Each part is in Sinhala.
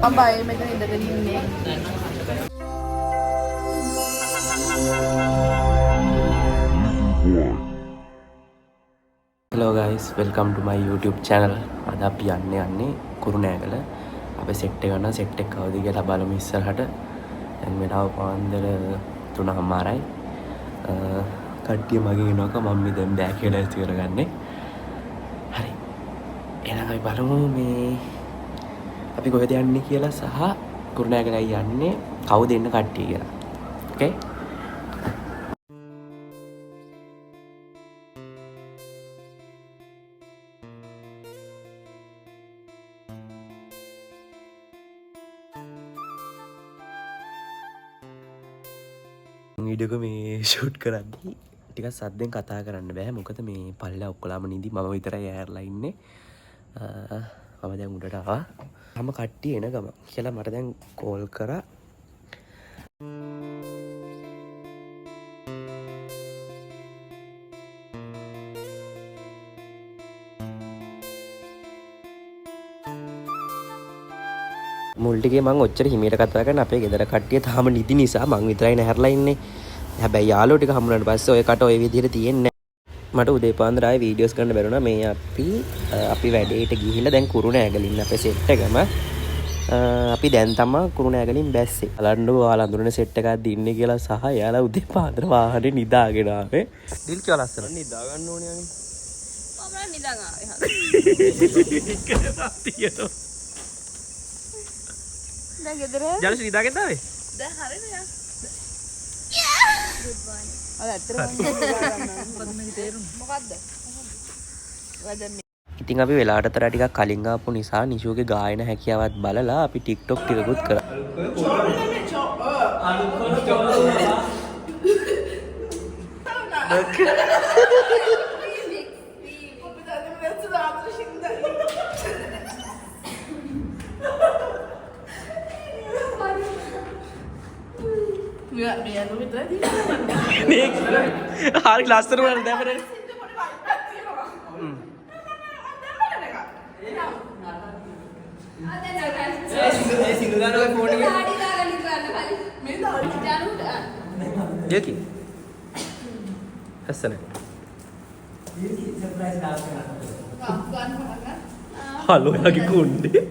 අම්බයි මෙතන ඉඳගෙන ඉන්නේ. Hello guys, welcome to my YouTube channel. අද අපි යන්නේ කුරුණෑගල. අපේ සෙට් එක ගන්න සෙට් එක කවුද කියලා බලමු ඉස්සරහට. දැන් වෙලාව පාන්දර 3:00යි. කට්ටිය මගෙන් එනවාක මම මේ දැන් බෑ කියලා ඉස්ති කරගන්නේ. හරි. එහෙනම් අපි බලමු මේ අපි කොහෙද යන්නේ කියලා සහ කුරුණෑගලයි යන්නේ කවුද එන්න කට්ටිය කියලා. Okay? වීඩියෝක මේ ෂූට් කරද්දී ටිකක් සද්දෙන් කතා කරන්න බෑ මොකද මේ පල්ලා ඔක්කොලාම නිදි මම විතරයි ඇරලා ඉන්නේ මම දැන් උඩට ආවා තම කට්ටිය එන ගම කියලා මට දැන් කෝල් කරා මුල් ටිකේ මම ඔච්චර හිමීට කතා කරන අපේ ගෙදර කට්ටිය තාම නිදි නිසා මං විතරයි නැහැරලා ඉන්නේ. හැබැයි යාළුවෝ ටික හම්බුනාට පස්සේ ඔය කට ඔය විදිහට තියෙන්නේ මට උදේ පාන්දර ආයේ වීඩියෝස් කරන්න බැරුණා. මේ අපි වැඩේට ගිහිල්ලා දැන් කුරුණෑගලින් අපේ සෙට් එකම අපි දැන් තමයි කුරුණෑගලින් බැස්සේ. බලන්නකෝ ඔයාලා අඳුරන සෙට් එකක් දින්නේ කියලා සහ යාළුවා උදේ පාන්දර වාහනේ නිදාගෙන ආවේ. ඩිල් කියලා ලස්සන නිදා ගන්න ඕනේ අනේ. මම නිදාගෙන ආවේ. දැන් ගෙදර ජලස් නිදාගෙන ආවේ? දැන් හරිනේ යා. good morning. අද ඇත්තටම මොකද මේ තේරුම? මොකද්ද? ඉතින් අපි වෙලාවටතර ටිකක් කලින් ආපු නිසා නිෂුගේ ගායන හැකියාවත් බලලා අපි TikTok ටිකකුත් කරා. හරි ලස්සන වුණාද දැන් යකි හස්සන හලෝ යකි කුණ්ඩේ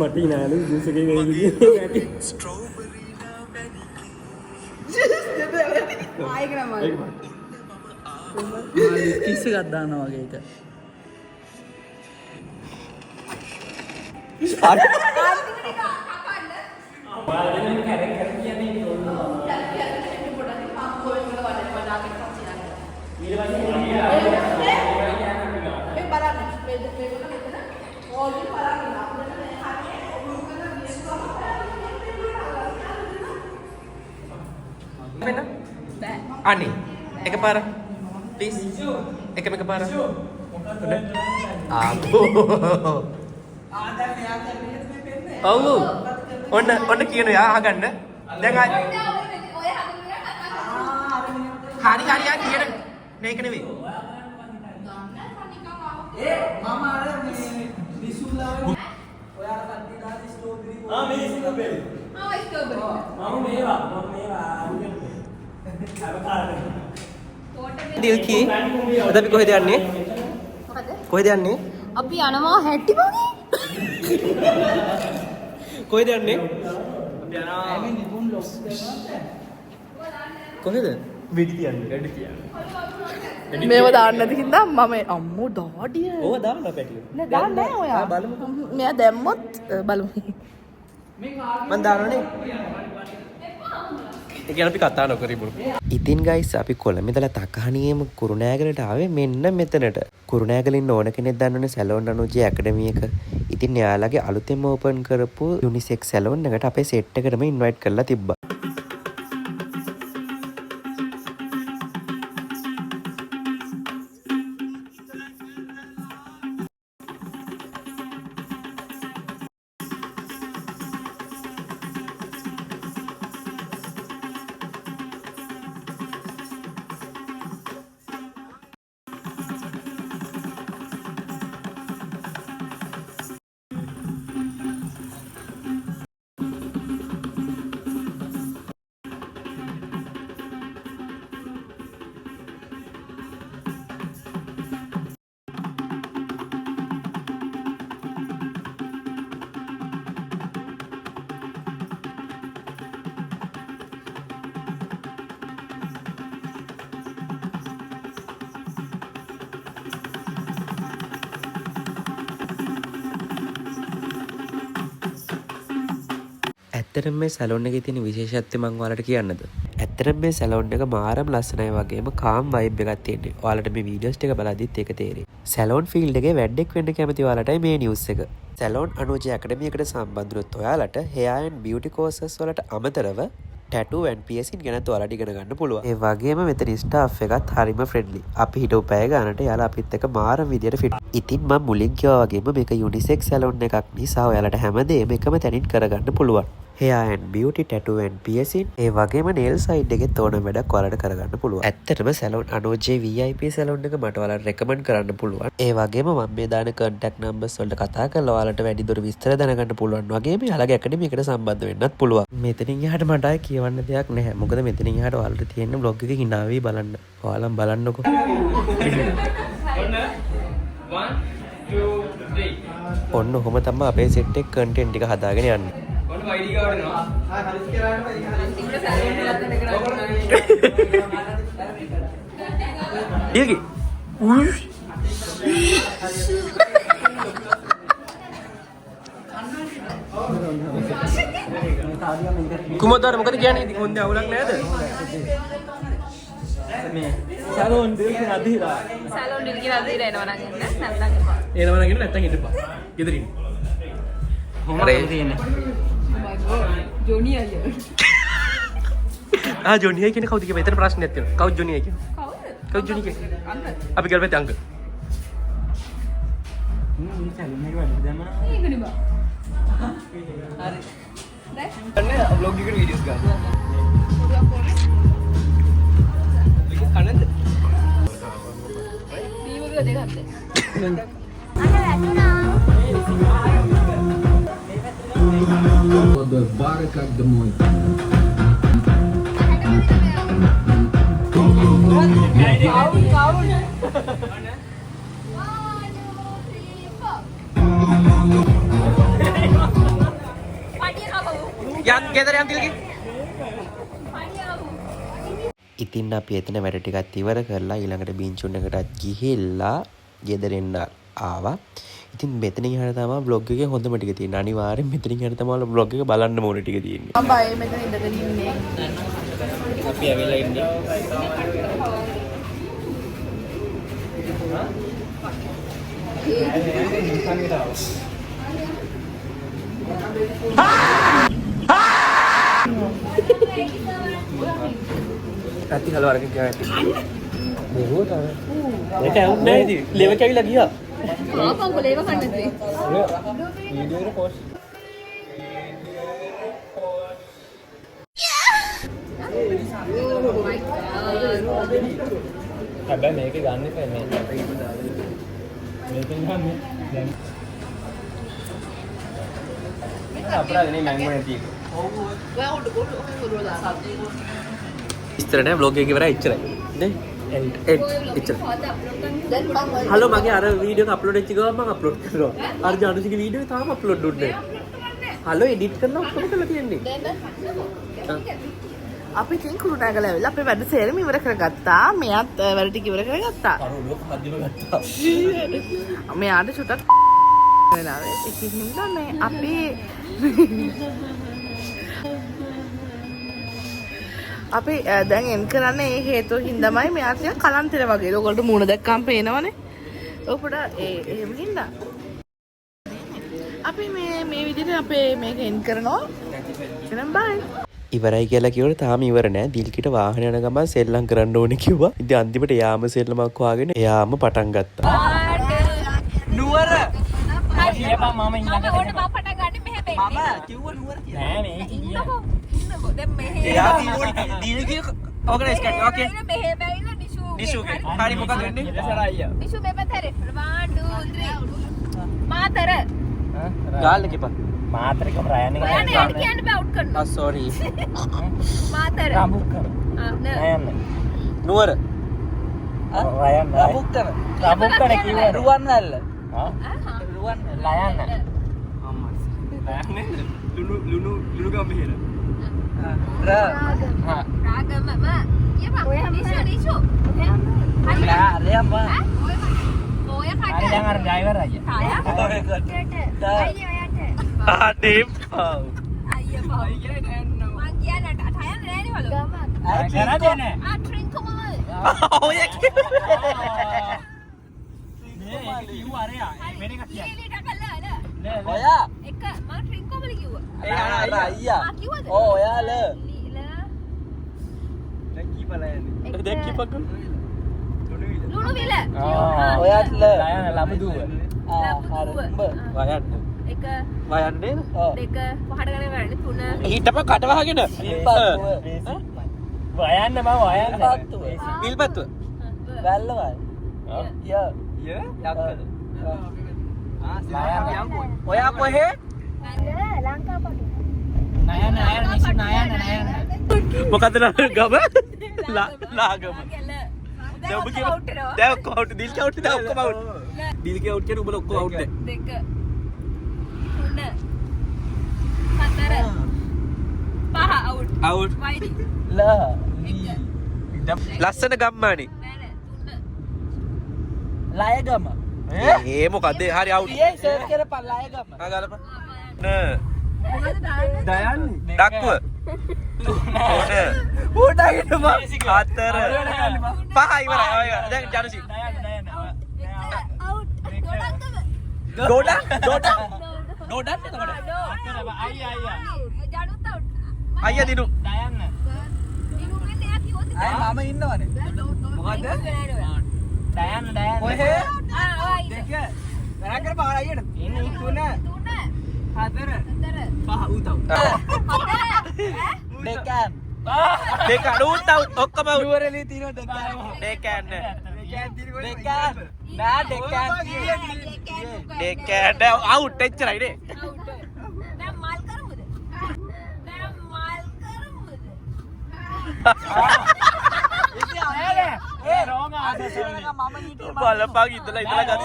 මටි නාලු ජූස් එකේ ගේලු මටි ස්ට්‍රෝබෙරි ආයෙක නම කිස් එකක් දානවා වගේ එක Ani, ekapara, please. Ekapara. Abu. Oh, onda kiyano ya aganda. Dengan. Hari ya kiyano. Naik nevi. Mama ada di Sula. Strawberry. Mama meva. Dilki අද අපි කොහෙද යන්නේ? මොකද? කොහෙද යන්නේ? අපි යනවා හැටි වගේ. කොහෙද යන්නේ? අපි යනවා කොහෙද? වෙඩි තියන්න. මේව දාන්න නැති හින්දා මම අම්මෝ දාඩිය. ඕව දාන්න පැටිය. නෑ දාන්න නෑ ඔයා. බලමු. මෙයා දැම්මොත් බලමු. මන් දානවනේ. ඒ කියන්නේ අපි කතා නොකරමු. ඉතින් ගයිස් අපි කොළඹදලා තකහණියේම කුරුණෑගලට ආවේ මෙන්න මෙතනට. කුරුණෑගලින් ඕන කෙනෙක් දන්නවනේ සැලෝන් අනුජේ ඇකඩමි එක. ඉතින් එයාලගේ අලුතෙන්ම ඕපන් කරපු යුනිසෙක්ස් සැලෝන් එකට අපේ සෙට් එකටම ඉන්වයිට් කරලා තිබ්බා. ඇත්තටම මේ සැලොන් එකේ තියෙන විශේෂත්වය මම ඔයාලට කියන්නද? ඇත්තටම මේ සැලොන් එක මාරම ලස්සනයි වගේම කාම් වයිබ් එකක් තියෙනවා. ඔයාලට මේ වීඩියෝස් ටික බලද්දිත් ඒක තේරෙයි. සැලොන් ෆීල්ඩ් එකේ වැඩෙක් වෙන්න කැමති ඔයාලටයි මේ නිවුස් එක. සැලොන් අනුජේ ඇකඩමි එකට සම්බන්ධ වුණොත් ඔයාලට hair and beauty courses වලට අමතරව tattoo and piercing ගැන ඔයාලට ඉගෙන ගන්න පුළුවන්. ඒ වගේම මෙතන ස්ටාෆ් එකත් හරිම ෆ්‍රෙන්ඩ්ලි. අපි හිටපු පැය ගන්නට යාලා අපිත් එක්ක මාරම විදියට ෆිට. ඉතින් මම මුලින් කිව්වා වගේම මේක යුනිසෙක්ස් සැලොන් එකක් නිසා ඔයාලට හැමදේම එකම තැනින් කරගන්න පුළුවන්. hair and beauty, tattoo and piercing ඒ වගේම nail side එකෙත් ඕන වැඩක් ඔයාලට කරගන්න පුළුවන්. ඇත්තටම සැලොන් අනුජේ VIP සැලොන් එක මට ඔයාලට රෙකමන්ඩ් කරන්න පුළුවන්. ඒ වගේම මම මේ දාන contact numbers වලට කතා කරලා ඔයාලට වැඩිදුර විස්තර දැනගන්න පුළුවන් වගේම යාළගේ ඇකඩමි එකට සම්බන්ධ වෙන්නත් පුළුවන්. මෙතනින් එහාට මට ආයේ කියවන්න දෙයක් නැහැ. මොකද මෙතනින් එහාට ඔයාලට තියෙන බ්ලොග් එකේ hina වෙයි බලන්න. ඔයාලම බලන්නකෝ. 1 2 3 ඔන්න ඔහොම තමයි අපේ සෙට් එක කන්ටෙන්ට් එක හදාගෙන යන්නේ. ඔන්න ID කාඩ් එනවා. හරිස් කරාට ඊගේ කුමදාර මොකද කියන්නේ? ඉතින් හොඳ අවුලක් නෑද? මේ සැලොන් දෙක නදීලා. සැලොන් දෙක නදීලා එනවා නම් එන්න නැත්නම් එපා. එනවා නම් එන්න නැත්නම් හිටපන්. ගෙදරින්. කොහොමද තියෙන්නේ? ජොනි අයියා. ජොනි අයියා කියන්නේ කවුද කියලා මෙතන ප්‍රශ්නයක් තියෙනවා. කවුද ජොනි අයියා කියන්නේ? කවුද ජොනි කියන්නේ? අංකල්. අපි ගල් පැත්තේ අංකල්. මේ සැලොන් එක වැඩි දැම්මම. ඒකනේ බා. හරි. දැන් vlog එකට වීඩියෝස් ගන්න. කනද? දීවක දෙකක්ද? The barca de muito. Yang gather yang lagi. ඉතින් අපි එතන වැඩ ටිකක් ඉවර කරලා ඊළඟට බීන්චුන් එකටත් ගිහිල්ලා ගෙදර එන්න ආවා. ඉතින් මෙතනින් හරිය තමයි vlog එකේ හොඳම ටික තියෙන්නේ. අනිවාර්යෙන් මෙතනින් හරිය තමයි vlog එක බලන්න ඕනේ ටික තියෙන්නේ. මම බය මෙතන ඉඳගෙන ඉන්නේ. අපි ඇවිල්ලා ඉන්නේ. Nanti kalau orang kaya itu, betul tak? Mereka yang udah itu, lewat kali lagi ya. Apa aku lewat kan nanti? Video itu post. Abang mereka ganti kan, mereka itu dah. Mereka ganti. Apa lagi ni mango nanti? ඉස්තරට බ්ලොග් එකේ ඉවරයි එච්චරයි නේ එච්චර හලෝ මගේ අර වීඩියෝ එක අප්ලෝඩ් වෙච්ච ගමන් මම අප්ලෝඩ් කරනවා අර ජානුසිගේ වීඩියෝ එක තාම අප්ලෝඩ් වුණේ නැහැ හලෝ එඩිට් කරනවා ඔක්කොම කරලා තියෙන්නේ අපි ඉතින් කුරුණෑගල ඇවිල්ලා අපේ වැඩ සේරම ඉවර කරගත්තා. මෙයාත් වැඩ ටික ඉවර කරගත්තා. මෙයාට චුට්ටක් වෙලාවේ ඉතින් හින්දා මේ අපි දැන් එන් කරන්නේ ඒ හේතුව හින්දාමයි මෙයා ටික කලන්තර වගේ. ඔයගොල්ලෝ මූණ දැක්කම පේනවනේ. ඔපුඩ එහෙම හින්දා අපි මේ විදිහට අපේ මේක එන් කරනවා. එහෙනම් බයි. ඉවරයි කියලා කිව්වට තාම ඉවර නෑ. දිල්කිට වාහන යන ගමන් සෙල්ලම් කරන්න ඕනේ කිව්වා. ඉතින් අන්තිමට යාම සෙල්ලමක් වාගෙන එයාම පටන් ගත්තා. නුවර කියපන් මම ඊළඟට ඕට මම පටන් ගන්න මෙහෙ බෙන්නේ මම කිව්ව නුවර කියලා නෑ මේ ඉන්නකෝ දැන් මෙහෙ එයා දීල්ගේ ඕගනයිස් කරන්න ඕකේ මෙහෙ බැවිලා නිෂුගේ හරි මොකද වෙන්නේ ඉතසර අයියා නිෂු මෙපතරේ 1 2 3 මාතර ගාල්ල කිපා මාතරක රයන් එක ඔයානේ යට කියන්න බෑ අවුට් කරනවා සෝරි මාතර රඹුක් කර රයන් නුවර රයන් රඹුක් කර කිව්වා රුවන්වැල්ල රුවන් ලයන් ලුණු ගම්බිහිර රාගම කියපන් නිෂු හරි අරයම්ම ඔය හරි කට දැන් අර ඩ්‍රයිවර් අයියා අනේ අයියා මං කියන්නේ ටයර් නෑනේ වලු කරන්නේ නෑ ට්‍රින්ක් කොමල ඔය මේ කිව්ව අරයා වෙන එකක් කියන්නේ ලීටර් කළා නෑ ඔයා එක මං ට්‍රින්ක් කොමල කිව්වා ඒ අයියා ආ කිව්වද ඕ ඔයාල ලීලා දැන් කිපක් ලුණු විල ඔයාත් ලයන් ලබදුව වයන්න එක වයන්නේ දෙක පහට ගණන් වැඩි තුන හිටප කට වහගෙන වයන්න මම වයන්න විල්පත්තුව වැල්ලවල් ය ඔයා කොහේ නයන නිසි නයන මොකද ගම ලාගම දැන් කවුට් දිල් කවුට් දැන් ඔක්කොම අවුට් දිල් කවුට් කියන උඹලා ඔක්කොම අවුට් දෙක තුන හතර පහ අවුට් වයිඩි ල ලස්සන ගම්මානේ නෑ තුන ලයගම ඒ මොකද හරි අවුට් ඒ සර්ච් කරපන් ලයගම ගලප නෑ දයන් දක්ව ඌටගෙන මම හතර පහ ඉවරයි දැන් ජනසි අවුට් ඩොඩන් එතකොට අයියා ජනුත් අවුට් අයියා දිනු දයන්න ඉරුගෙන් එයා කිව්වොත් අය මම ඉන්නවනේ මොකද්ද දයන්න කොහේ ඔය දෙක වැඩ කර පාර අයියට ඉන්නේ තුන තුන හතර හතර පහ උතව දෙකන් දෙක අඩුත් අවුට් ඔක්කොම අවුට් නුවරලී තියෙන දෙකන් දෙකන්න දෙකන් නෑ දෙකන් දෙකන්න අවුට් එච්චරයි නේ අවුට් දැන් මල් කරමුද දැන් මල් කරමුද ඒ රෝග ආසසෝනි මම හිටියේ බලපන් ඉඳලා ගත්තා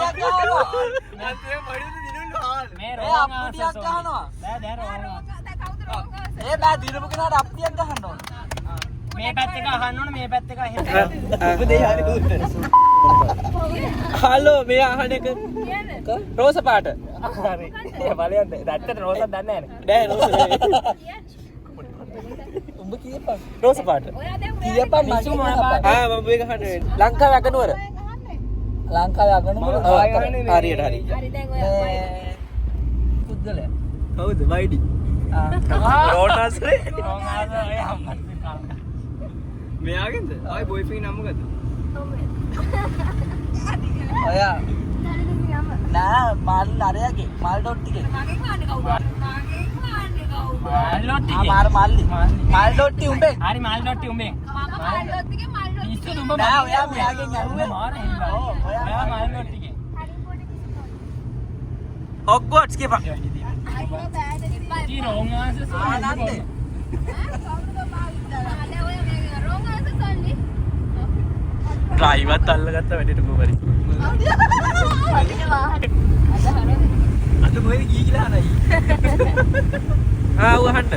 නැත්නම් බඩු දිනුන හාල් මේ රෝග ආසසෝනි ගහනවා දැන් රෝග දැන් කවුද රෝග ඒ බෑ දිනපු කෙනාට අප්පියක් ගහන්න ඕන මේ පැත්ත එක අහන්න ඕන මේ පැත්ත එක අහන්න උපදේ හරි උත්තර හලෝ මේ අහන එක රෝස පාට හරි ඒ බලයන් දැත්තට රෝසක් දන්නේ නෑ රෝස උඹ කියපන් රෝස පාට ඔයා දැන් කියපන් මිසු මොන පාට ආ මම මේක අහන්නේ ලංකාවේ අගනුවර ලංකාවේ අගනුවර හරියට හරි හරි දැන් ඔයා පුද්ගලයා කවුද වයිඩි රෝනාස්රේ මෙයාගෙන්ද ආයි බොයිෆ්‍රෙන්ඩ් නම මොකද ඔයා නෑ මල් අරයාගේ මල් ඩොට්ටිගේ මගෙන් වහන්නේ කවුද මගෙන් වහන්නේ කවුද මල් ඩොට්ටි මාර මල්ලි මල් ඩොට්ටි උඹෙන් හරි මල් ඩොට්ටි උඹෙන් මම මල් ඩොට්ටිගේ මල් ඩොට්ටි ඉස්සු උඹ නෑ ඔයා මෙයාගෙන් යන්නේ මාර හිල්ලා ඔයා මල් ඩොට්ටිගේ ඔක්කොට්ස් කියපන් ඊ රෝංගාස ආනන්දේ ඩ්‍රයිවත් අල්ලගත්ත වැඩේට මොවරි අද මොකද ගී කියලා නයි ආ වහන්න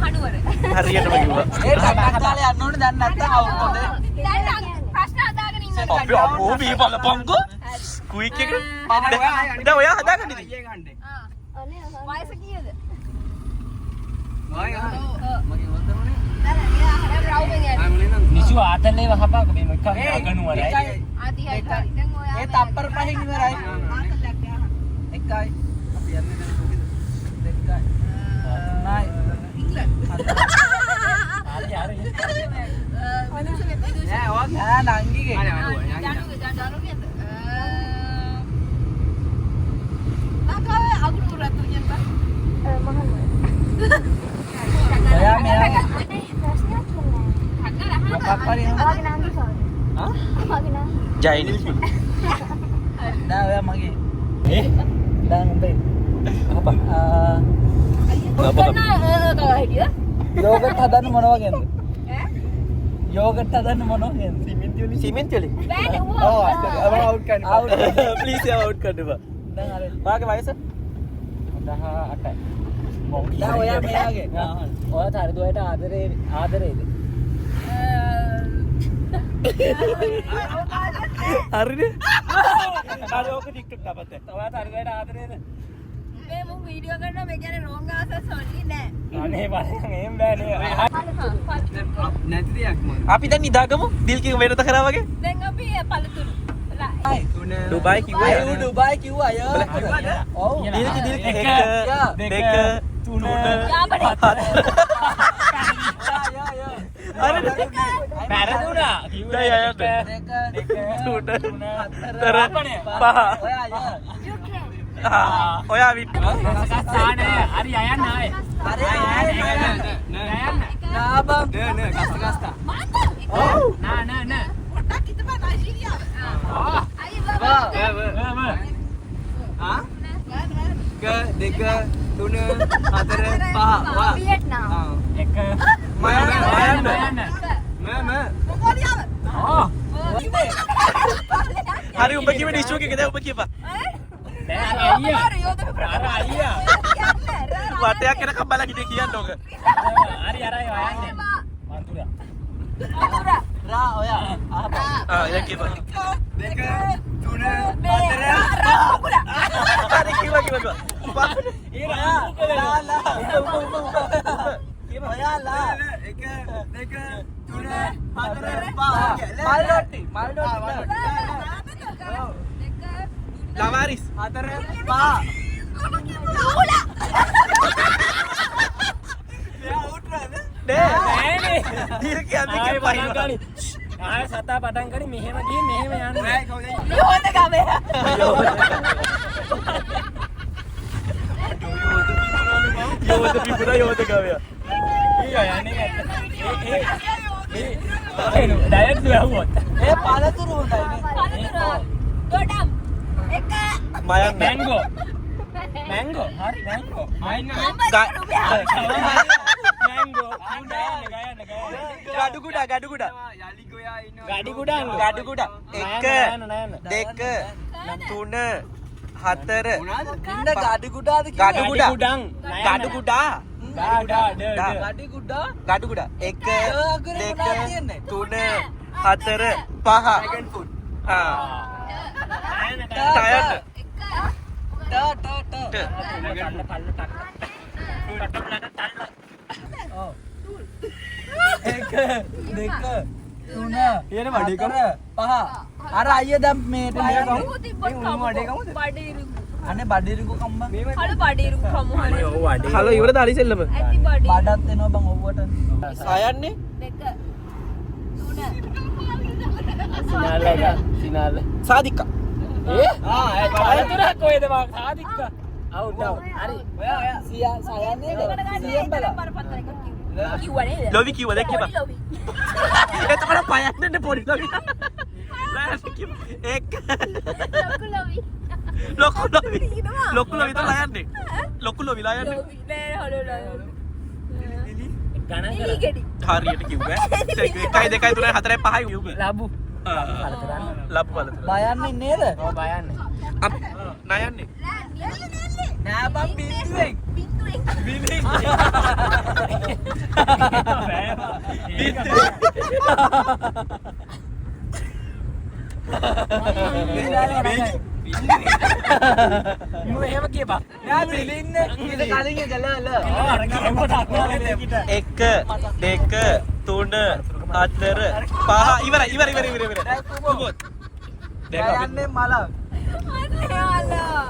මහනුවර. හරියටම කිව්වා. ඒ ටක්කාලේ යන්න ඕනේ දැන් නැත්තම් අවුට් හොඳේ. දැන් ප්‍රශ්න අදාගෙන ඉන්න. අපි අපෝ මේ බලපංකෝ. ක්වික් එක. දැන් ඔයා හදාගන්න ඉතින්. අයියේ ගන්න. වයස කීයද? මගේ වදරුනේ. දැන් එයා හරියට රවුමෙන් යන්නේ. නිසු ආතල්ලේ වහපක මේ මොකක් ගනුවරයි. ආදී හරි. දැන් ඔයා ඒ තප්පර පහින් ඉවරයි. එකයි. අපි යන්නේ දැන් කොහෙද? දෙකයි. නයි. ආදී හරි. නෑ ඔය නංගිගේ. ජනුගේ. තාකාවේ අගුරු රතු යන්න. ඔයා මෙයා ප්‍රශ්නයක් මොකක් හරි ජයිනි. දැන් ඔයා මගේ දැන් උඹේ අපා යෝගට් හදන්න මොනවා කියන්නද යෝගට් හදන්න මොනවා කියන්නද සිමෙන්ති වලින්. ඔව් අවුට් කරන්න අවුට් ප්ලීස් අවුට් කරන්න බා. දැන් අර වාගේ වයස 18යි දැන් ඔයා මෙයාගේ ඔයාත් හරි දුවයට ආදරේද හරිනේ. හරි ඕක TikTok දාපත්. ඔයාත් හරි දුවයට ආදරේද මේ මම වීඩියෝ කරනවා මේ කියන්නේ රෝංග ආසස් වලදී නෑ. අනේ බලන්න එහෙම බෑනේ නැති දෙයක් මම අපි දැන් නිදාගමු. දිල් කිව්ව වෙනත කරා වගේ. දැන් අපි පළතුරු. ඩුබායි කිව්වා. අය දුබායි කිව්වා අය ඔව් දිල් එක දෙක තුන යාපඩේ. අර පැරදුනා දැන් යන්න. දෙක තුන හතර පහ. ඔයා අය ඔයා විත් සානේ හරි අයන්න ආයේ හරි අයන්න නාබම් නෑ කස්තා ඔව් නා පොට්ටක් හිටපන් නයිජීරියාව. අය ක දෙක තුන හතර පහ වා වියට්නාම්. එක මයන්න මොකෝලියාව හරි උඹ කිව්වේ ඩිෂ් එකේ දැන් උඹ කියපන්. වටයක් එනකම් බලන් ඉතින් කියන්න ඕක. රා ඔයා දැන් කියපන්. දෙක තුන හරි කිව්වා. ඔයාලා එක දෙක තුන හතර පහ මල් ලවාරිස් හතර පහ නෑනේ. දිල් කියන්නේ කියපන්. ආය සතා පටන් කරි මෙහෙම ගිහින් මෙහෙම යන්න යෝධ ගමේ. යෝධ පිපුණා යෝධ ගවයා. යන්නේ ඩයට් දුවුවොත් ඒ පළතුරු හොඳයිනේ පළතුරු. ගොඩම්. එක මයන් මැංගෝ හරි මැංගෝ මැංගෝ ගඩුගුඩා එක දෙක තුන හතර ගඩුගුඩා එක දෙක තුන හතර පහ එක දෙක තුන හතර පහ අර අයිය දැන් මේට අනේ බඩිරිකු කම්බා හලු බඩිරුකු කමු හරි. හලෝ ඉවරද අලිසෙල්ලම ඇති බඩි. බඩත් එනවා බං ඔව්වට සයන්නේ දෙක සිනාල සාදික්කා පළතුරක් කොහෙද බං සාදික්ක අවුට් හරි ඔයා සයන්නේ සියම් බලා ලොවි කිව්වා දැන් කියපන් එතකොට පයන්නන්න පොඩි ලොවි එක ලොකු ලොවි තමයි යන්නේ ලොකු ලොවිලා යන්නේ ගණන් හරියට කිව්වා 1 2 3 4 5 කිව්වා ලැබු ලබ්බු බලත බයන්නේ නේද ඔව් බයන්නේ නයන්නේ නෑ බං බින්දුවෙන්. බින්දුවෙන්. මම එහෙම කියපන්. නෑ බිලින්නේ. ඊට කලින් ගලවල. 1 2 3 4 5 ඉවර. උපොත්. යන්නේ මල. අනේ අල්ලා.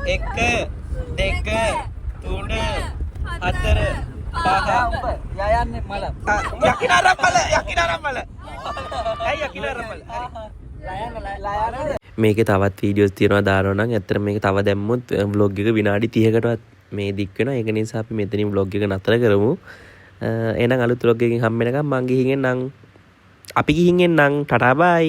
1 2 3 4 5 යන්නේ මල. යකින ආරම්භල. ඇයි යකින ආරම්භල? ලයන මේකේ තවත් වීඩියෝස් තියෙනවා දානවා නම් ඇත්තට මේක තව දැම්මොත් vlog එක විනාඩි 30කටවත් මේ දික් වෙනවා. ඒක නිසා අපි මෙතනින් vlog එක නතර කරමු. එහෙනම් අලුත් vlog එකකින් හම්බ වෙනකම් මං ගිහින් එන්නම්. අපි ගිහින් එන්නම්. ටටා බයි.